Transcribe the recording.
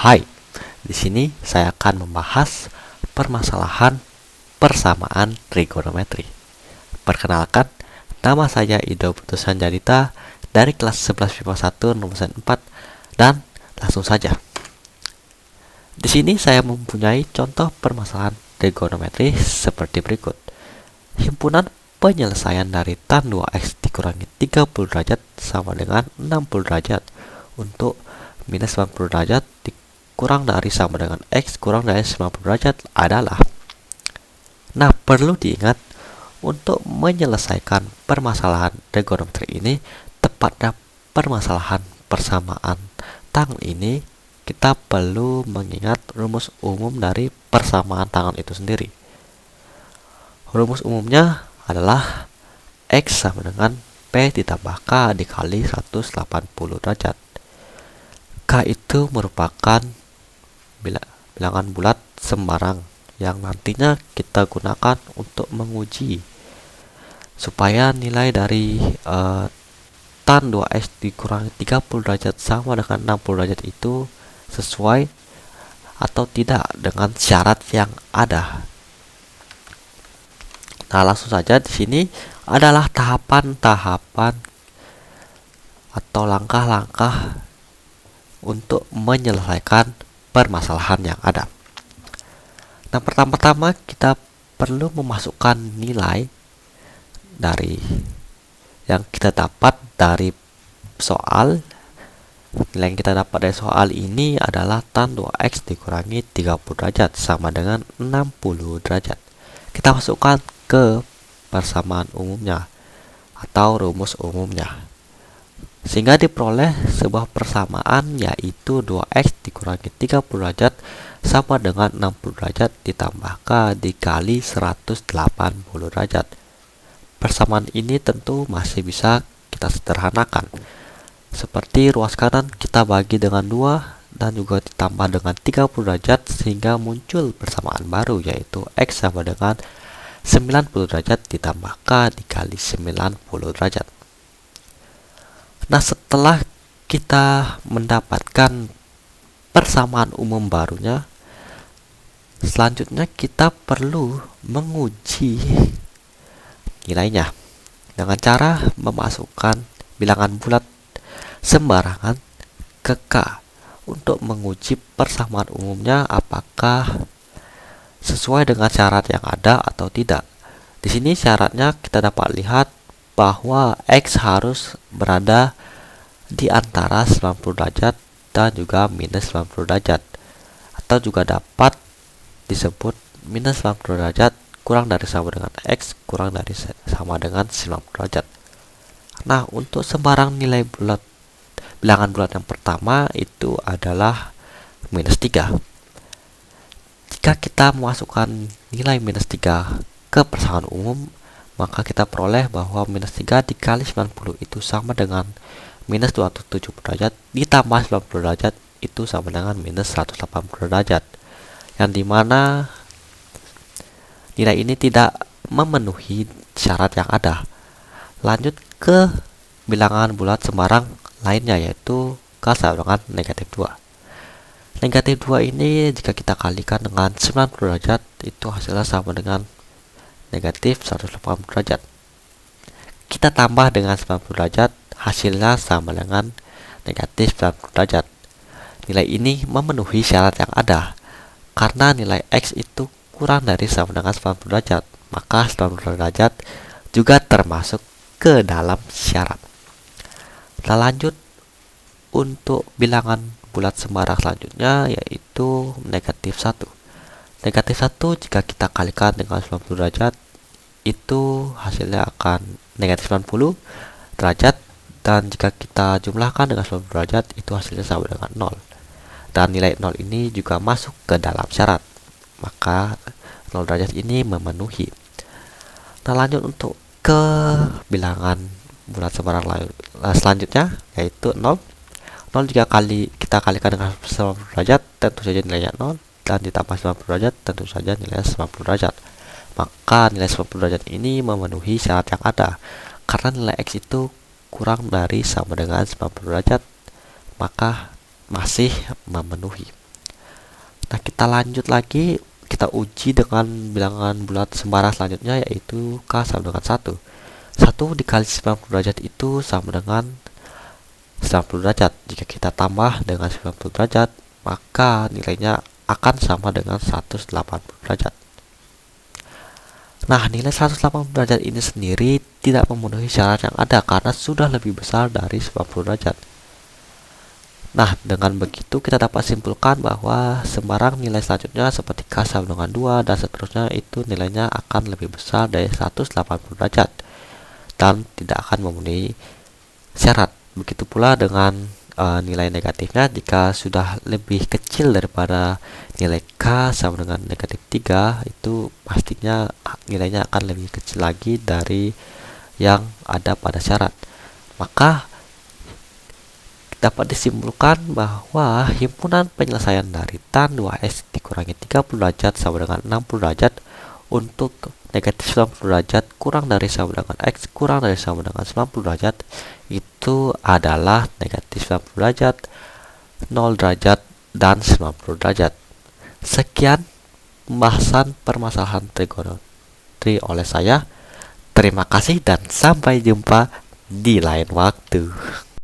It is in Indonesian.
Hai, di sini saya akan membahas permasalahan persamaan trigonometri. Perkenalkan, nama saya Ido Putusan Jarita dari kelas 11 MIPA 1 nomor 4 dan langsung saja. Di sini saya mempunyai contoh permasalahan trigonometri seperti berikut. Himpunan penyelesaian dari tan 2x dikurangi 30 derajat sama dengan 60 derajat untuk minus 90 derajat dikurang dari sama dengan x kurang dari 90 derajat adalah. Nah, perlu diingat untuk menyelesaikan permasalahan trigonometri ini, tepatnya permasalahan persamaan tangan ini, kita perlu mengingat rumus umum dari persamaan tangan itu sendiri. Rumus umumnya adalah x sama dengan P ditambah K dikali 180 derajat. K itu merupakan bilangan bulat sembarang yang nantinya kita gunakan untuk menguji supaya nilai dari tan 2x dikurangi 30 derajat sama dengan 60 derajat itu sesuai atau tidak dengan syarat yang ada. Nah, langsung saja di sini adalah tahapan-tahapan atau langkah-langkah untuk menyelesaikan permasalahan yang ada. Nah, pertama-tama kita perlu memasukkan nilai dari yang kita dapat dari soal. Nilai yang kita dapat dari soal ini adalah tan 2x dikurangi 30 derajat sama dengan 60 derajat. Kita masukkan ke persamaan umumnya atau rumus umumnya, sehingga diperoleh sebuah persamaan yaitu 2x dikurangi 30 derajat sama dengan 60 derajat ditambah K dikali 180 derajat. Persamaan ini tentu masih bisa kita sederhanakan. Seperti ruas kanan kita bagi dengan 2 dan juga ditambah dengan 30 derajat sehingga muncul persamaan baru yaitu x sama dengan 90 derajat ditambah K dikali 90 derajat. Nah, setelah kita mendapatkan persamaan umum barunya, selanjutnya kita perlu menguji nilainya dengan cara memasukkan bilangan bulat sembarangan ke K untuk menguji persamaan umumnya apakah sesuai dengan syarat yang ada atau tidak. Di sini syaratnya kita dapat lihat bahwa x harus berada di antara 90 derajat dan juga minus 90 derajat, atau juga dapat disebut minus 90 derajat kurang dari sama dengan x kurang dari sama dengan 90 derajat. Nah, untuk sembarang nilai bulat, bilangan bulat yang pertama itu adalah minus 3. Jika kita memasukkan nilai minus 3 ke persamaan umum, maka kita peroleh bahwa minus 3 dikali 90 itu sama dengan minus 270 derajat ditambah 90 derajat itu sama dengan minus 180 derajat, yang dimana nilai ini tidak memenuhi syarat yang ada. Lanjut ke bilangan bulat sembarang lainnya yaitu K sama dengan negatif 2. Negatif 2 ini jika kita kalikan dengan 90 derajat itu hasilnya sama dengan negatif 180 derajat. Kita tambah dengan 90 derajat, hasilnya sama dengan negatif 90 derajat. Nilai ini memenuhi syarat yang ada. Karena nilai x itu kurang dari sama dengan 90 derajat, maka 90 derajat juga termasuk ke dalam syarat. Kita lanjut untuk bilangan bulat sembarang selanjutnya yaitu negatif 1. Negatif 1 jika kita kalikan dengan 90 derajat itu hasilnya akan negatif 90 derajat, dan jika kita jumlahkan dengan 90 derajat itu hasilnya sama dengan 0. Dan nilai 0 ini juga masuk ke dalam syarat, maka 0 derajat ini memenuhi. Nah, lanjut untuk ke bilangan bulat sembarang selanjutnya yaitu 0. 0 jika kita kalikan dengan 90 derajat tentu saja nilainya 0, dan ditambah 90 derajat tentu saja nilainya 90 derajat. Maka nilai 90 derajat ini memenuhi syarat yang ada. Karena nilai x itu kurang dari sama dengan 90 derajat, maka masih memenuhi. Nah, kita lanjut lagi, kita uji dengan bilangan bulat sembarang selanjutnya, yaitu K sama dengan 1. 1 dikali 90 derajat itu sama dengan 90 derajat. Jika kita tambah dengan 90 derajat, maka nilainya akan sama dengan 180 derajat. Nah, nilai 180 derajat ini sendiri tidak memenuhi syarat yang ada karena sudah lebih besar dari 90 derajat. Nah, dengan begitu kita dapat simpulkan bahwa sembarang nilai selanjutnya seperti K sama dengan 2 dan seterusnya itu nilainya akan lebih besar dari 180 derajat dan tidak akan memenuhi syarat. Begitu pula dengan nilai negatifnya, jika sudah lebih kecil daripada nilai K sama dengan negatif 3, itu pastinya nilainya akan lebih kecil lagi dari yang ada pada syarat. Maka dapat disimpulkan bahwa himpunan penyelesaian dari tan 2x dikurangi 30 derajat sama dengan 60 derajat untuk negatif 90 derajat kurang dari sama dengan x kurang dari sama dengan 90 derajat itu adalah negatif 90 derajat, 0 derajat, dan 90 derajat. Sekian pembahasan permasalahan trigonometri oleh saya. Terima kasih dan sampai jumpa di lain waktu.